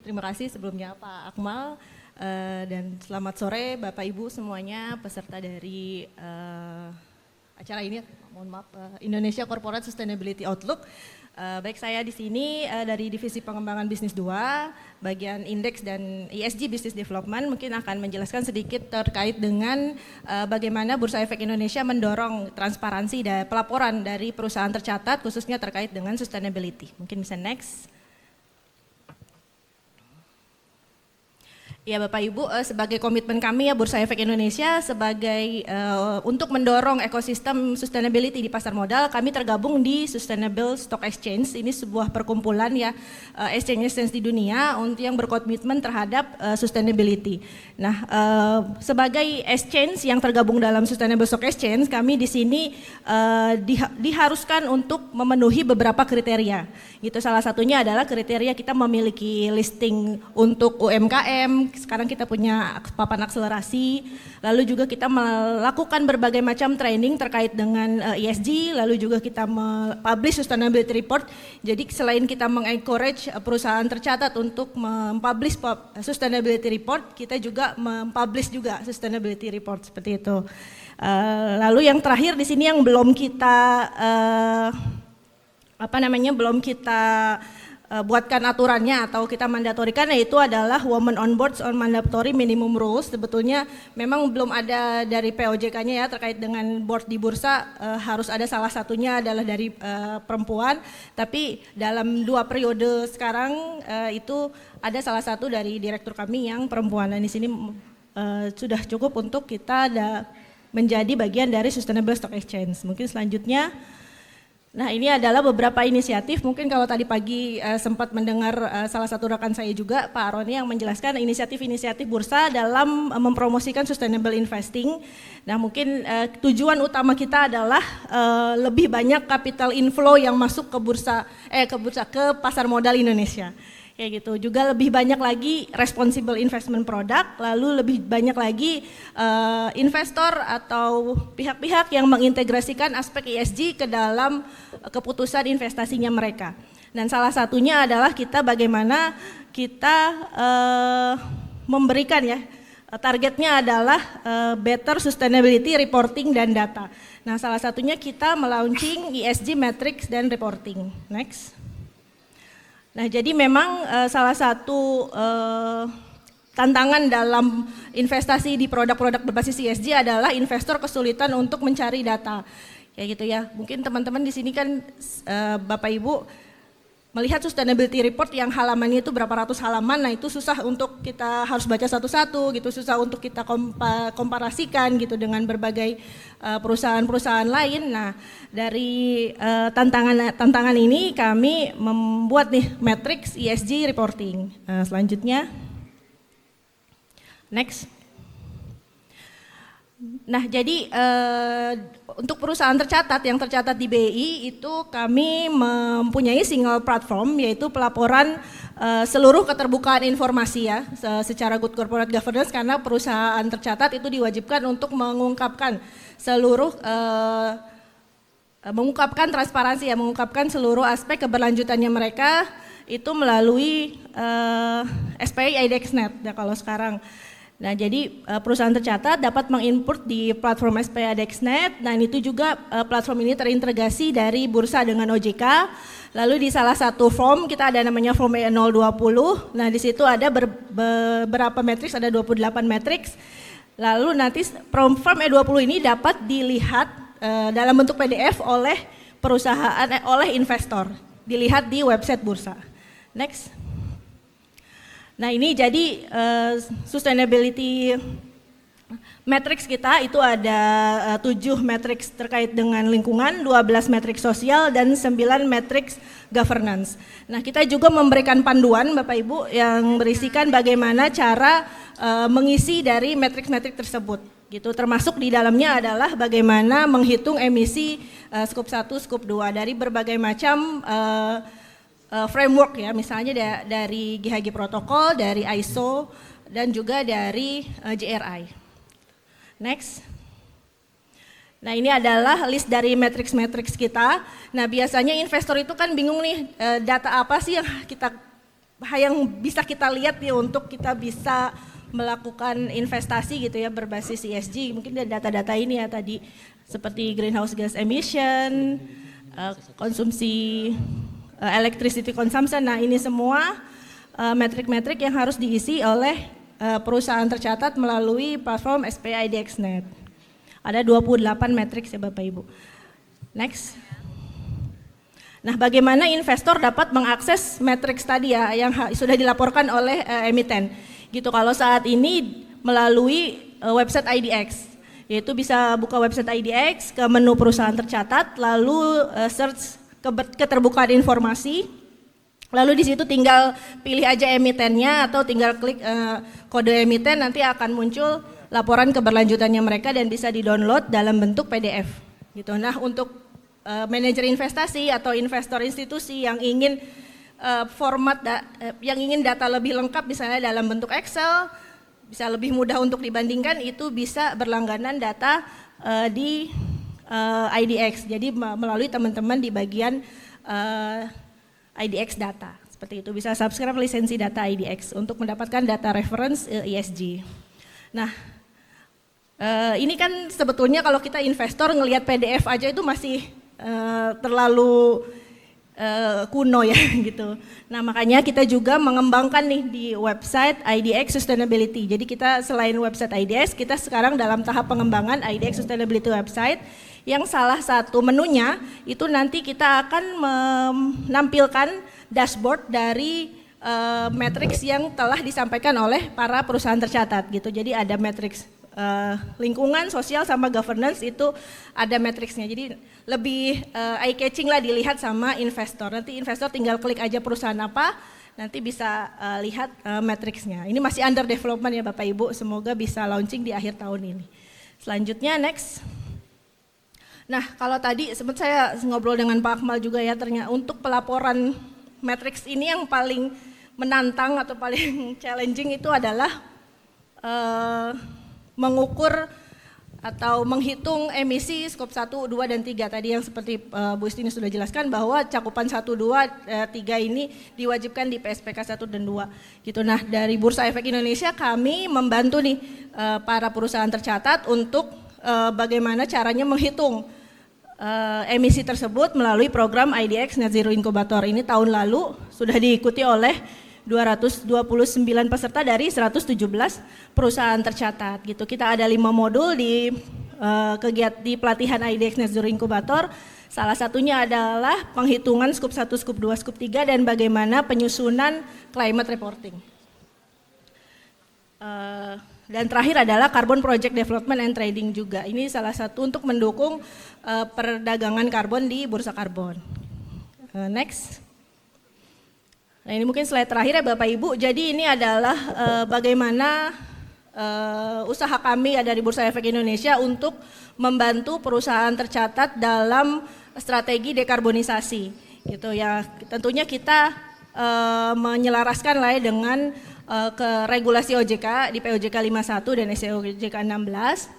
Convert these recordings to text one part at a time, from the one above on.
Terima kasih sebelumnya Pak Akmal dan selamat sore Bapak Ibu semuanya peserta dari acara ini. Mohon maaf, Indonesia Corporate Sustainability Outlook. Baik, saya di sini dari Divisi Pengembangan Bisnis 2, bagian Indeks dan ESG Business Development, mungkin akan menjelaskan sedikit terkait dengan bagaimana Bursa Efek Indonesia mendorong transparansi dan pelaporan dari perusahaan tercatat khususnya terkait dengan sustainability. Mungkin bisa next. Ya Bapak Ibu, sebagai komitmen kami ya Bursa Efek Indonesia sebagai untuk mendorong ekosistem sustainability di pasar modal, kami tergabung di Sustainable Stock Exchange. Ini sebuah perkumpulan ya exchange di dunia untuk yang berkomitmen terhadap sustainability. Nah, sebagai exchange yang tergabung dalam Sustainable Stock Exchange, kami di sini diharuskan untuk memenuhi beberapa kriteria. Gitu, salah satunya adalah kriteria kita memiliki listing untuk UMKM. Sekarang kita punya papan akselerasi, lalu juga kita melakukan berbagai macam training terkait dengan ESG, lalu juga kita publish sustainability report. Jadi selain kita mengencourage perusahaan tercatat untuk mempublish sustainability report, kita juga mempublish juga sustainability report seperti itu. Lalu yang terakhir di sini yang belum kita belum kita buatkan aturannya atau kita mandatorikan, yaitu adalah Women on Boards on Mandatory Minimum Rules. Sebetulnya memang belum ada dari POJK-nya ya terkait dengan board di bursa, harus ada salah satunya adalah dari perempuan, tapi dalam 2 periode sekarang itu ada salah satu dari direktur kami yang perempuan, dan di sini sudah cukup untuk kita menjadi bagian dari Sustainable Stock Exchange. Mungkin selanjutnya. Nah, ini adalah beberapa inisiatif, mungkin kalau tadi pagi sempat mendengar salah satu rekan saya juga, Pak Aroni, yang menjelaskan inisiatif-inisiatif bursa dalam mempromosikan sustainable investing. Nah, mungkin tujuan utama kita adalah lebih banyak capital inflow yang masuk ke pasar modal Indonesia. Kayak gitu, juga lebih banyak lagi responsible investment product, lalu lebih banyak lagi investor atau pihak-pihak yang mengintegrasikan aspek ESG ke dalam keputusan investasinya mereka. Dan salah satunya adalah kita bagaimana kita memberikan ya, targetnya adalah better sustainability reporting dan data. Nah, salah satunya kita melaunching ESG metrics dan reporting. Next. Nah, jadi memang salah satu tantangan dalam investasi di produk-produk berbasis ESG adalah investor kesulitan untuk mencari data, kayak gitu ya. Mungkin teman-teman di sini kan Bapak Ibu melihat sustainability report yang halamannya itu berapa ratus halaman, nah itu susah untuk kita harus baca satu-satu gitu, susah untuk kita komparasikan gitu dengan berbagai perusahaan-perusahaan lain. Nah, dari tantangan ini kami membuat nih matrix ESG reporting. Selanjutnya, next. Nah, jadi untuk perusahaan tercatat yang tercatat di BI itu kami mempunyai single platform, yaitu pelaporan seluruh keterbukaan informasi ya secara good corporate governance, karena perusahaan tercatat itu diwajibkan untuk mengungkapkan seluruh mengungkapkan transparansi ya, mengungkapkan seluruh aspek keberlanjutannya mereka itu melalui SPI IDXnet ya kalau sekarang. Nah, jadi perusahaan tercatat dapat menginput di platform SPI IDXnet, dan itu juga platform ini terintegrasi dari bursa dengan OJK. Lalu di salah satu form kita ada namanya form E020. Nah, di situ ada beberapa matriks, ada 28 matriks. Lalu nanti form E20 ini dapat dilihat dalam bentuk PDF oleh perusahaan, oleh investor, dilihat di website bursa. Next. Nah, ini jadi sustainability matrix kita itu ada 7 matrix terkait dengan lingkungan, 12 matrix sosial, dan 9 matrix governance. Nah, kita juga memberikan panduan Bapak Ibu yang berisikan bagaimana cara mengisi dari matrix-matrix tersebut. Gitu, termasuk di dalamnya adalah bagaimana menghitung emisi scope 1, scope 2 dari berbagai macam framework ya, misalnya dari GHG protokol, dari ISO, dan juga dari GRI. Next. Nah, ini adalah list dari matrix-matrix kita. Nah, biasanya investor itu kan bingung nih, data apa sih yang kita yang bisa kita lihat ya untuk kita bisa melakukan investasi gitu ya berbasis ESG. Mungkin data-data ini ya tadi seperti greenhouse gas emission, konsumsi electricity consumption. Nah ini semua metrik-metrik yang harus diisi oleh perusahaan tercatat melalui platform SPI IDXnet. Ada 28 metrik ya Bapak Ibu. Next. Nah, bagaimana investor dapat mengakses matriks tadi ya yang sudah dilaporkan oleh emiten. Gitu kalau saat ini melalui website IDX, yaitu bisa buka website IDX ke menu perusahaan tercatat, lalu search keterbukaan informasi, lalu di situ tinggal pilih aja emitennya atau tinggal klik kode emiten, nanti akan muncul laporan keberlanjutannya mereka dan bisa di-download dalam bentuk PDF. Gitu. Nah, untuk manajer investasi atau investor institusi yang ingin yang ingin data lebih lengkap misalnya dalam bentuk Excel, bisa lebih mudah untuk dibandingkan, itu bisa berlangganan data di IDX. Jadi melalui teman-teman di bagian IDX data. Seperti itu, bisa subscribe lisensi data IDX untuk mendapatkan data reference ESG. Nah, ini kan sebetulnya kalau kita investor ngelihat PDF aja itu masih terlalu kuno ya gitu. Nah makanya kita juga mengembangkan nih di website IDX Sustainability. Jadi kita selain website IDX, kita sekarang dalam tahap pengembangan IDX Sustainability website yang salah satu menunya itu nanti kita akan menampilkan dashboard dari matriks yang telah disampaikan oleh para perusahaan tercatat gitu. Jadi ada matriks lingkungan, sosial, sama governance itu ada matriksnya. Jadi lebih eye catching lah dilihat sama investor. Nanti investor tinggal klik aja perusahaan apa, nanti bisa lihat matriksnya. Ini masih under development ya Bapak Ibu, semoga bisa launching di akhir tahun ini. Selanjutnya next. Nah kalau tadi sempat saya ngobrol dengan Pak Akmal juga ya, ternyata untuk pelaporan matriks ini yang paling menantang atau paling challenging itu adalah mengukur atau menghitung emisi skop 1, 2, dan 3 tadi yang seperti Bu Istini sudah jelaskan bahwa cakupan 1, 2, 3 ini diwajibkan di PSPK 1 dan 2 gitu. Nah dari Bursa Efek Indonesia kami membantu nih para perusahaan tercatat untuk bagaimana caranya menghitung emisi tersebut melalui program IDX Net Zero Incubator. Ini tahun lalu sudah diikuti oleh 229 peserta dari 117 perusahaan tercatat gitu. Kita ada 5 modul di kegiatan di pelatihan IDX Net Zero Incubator. Salah satunya adalah penghitungan skop 1, skop 2, skop 3 dan bagaimana penyusunan climate reporting. Dan terakhir adalah Carbon Project Development and Trading juga. Ini salah satu untuk mendukung perdagangan karbon di bursa karbon. Next. Nah ini mungkin slide terakhir ya Bapak Ibu. Jadi ini adalah bagaimana usaha kami ada di Bursa Efek Indonesia untuk membantu perusahaan tercatat dalam strategi dekarbonisasi. Gitu ya. Tentunya kita menyelaraskan lah ya dengan ke regulasi OJK di POJK 51 dan SEOJK 16.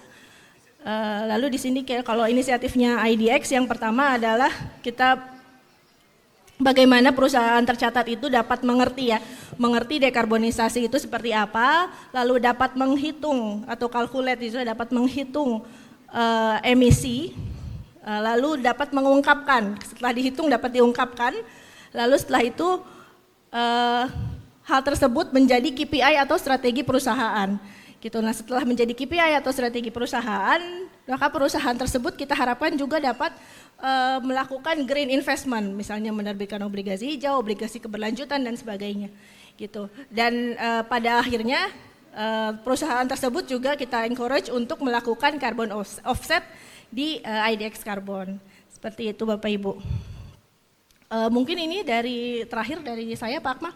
Lalu di sini kalau inisiatifnya IDX yang pertama adalah kita bagaimana perusahaan tercatat itu dapat mengerti dekarbonisasi itu seperti apa, lalu dapat menghitung atau calculate itu dapat menghitung emisi, lalu dapat mengungkapkan, setelah dihitung dapat diungkapkan, lalu setelah itu hal tersebut menjadi KPI atau strategi perusahaan. Gitu. Nah setelah menjadi KPI atau strategi perusahaan, maka perusahaan tersebut kita harapkan juga dapat melakukan green investment, misalnya menerbitkan obligasi hijau, obligasi keberlanjutan dan sebagainya. Gitu. Dan pada akhirnya perusahaan tersebut juga kita encourage untuk melakukan carbon offset di IDX Carbon. Seperti itu Bapak Ibu. Mungkin ini terakhir dari saya Pak Akmal.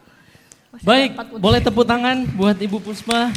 Baik, boleh tepuk tangan buat Ibu Puspa.